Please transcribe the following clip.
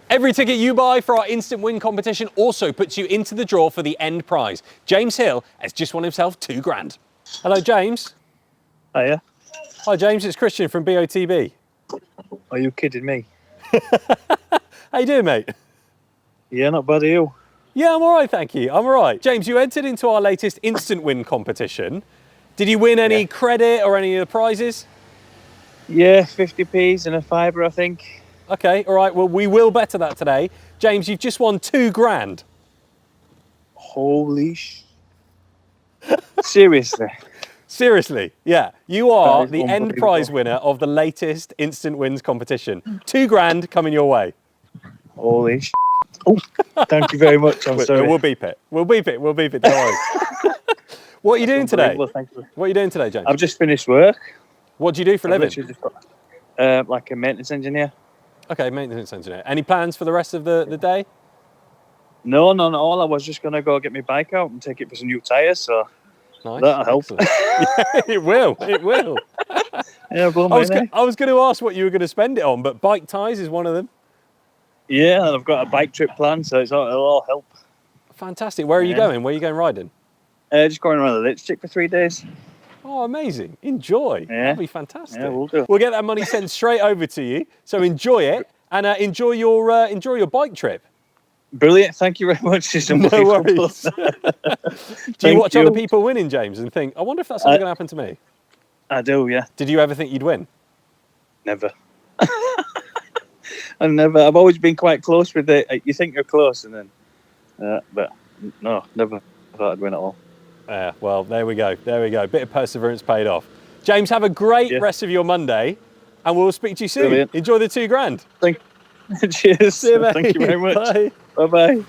Every ticket you buy for our instant win competition also puts you into the draw for the end prize. James Hill has just won himself £2,000. Hello, James. Hiya. Hi, James. It's Christian from BOTB. Are you kidding me? How you doing, mate? Yeah, not bad, are you? Yeah, I'm all right, thank you. I'm all right. James, you entered into our latest instant win competition. Did you win any credit or any of the prizes? Yeah, 50p's and a fiver, I think. Okay, all right. Well, we will better that today. James, you've just won £2,000. Holy Seriously? Seriously, yeah. You are That is the end unbelievable. prize winner of the latest instant wins competition. £2,000 coming your way. Holy Oh, thank you very much. I'm sorry. We'll beep it. We'll beep it. We'll beep it. Don't worry. What are you doing today? Thank you. What are you doing today, James? I've just finished work. What do you do for a living? Literally just got, like a maintenance engineer. Okay, maintenance engineer. Any plans for the rest of the day? No, none at all. I was just going to go get my bike out and take it for some new tyres, so Nice. that'll help. Yeah, it will. It will. Yeah, blow I was going to ask what you were going to spend it on, but bike tyres is one of them. Yeah, and I've got a bike trip planned, so it'll all help. Fantastic. Where are you going? Where are you going riding? Just going around the Leeds for 3 days. Oh, amazing. Enjoy. Yeah. That'll be fantastic. Yeah, we'll do. We'll get that money sent straight over to you. So enjoy it and enjoy your bike trip. Brilliant. Thank you very much. It's No unbelievable. worries. Do you watch other people winning, James, and think, I wonder if that's ever going to happen to me? I do, yeah. Did you ever think you'd win? Never. I've always been quite close with it. You think you're close, and then, but no, never thought I'd win at all. Well, there we go. There we go. Bit of perseverance paid off. James, have a great rest of your Monday, and we'll speak to you soon. Brilliant. Enjoy the £2,000. Cheers. See you, mate. Thank you very much. Bye. Bye-bye.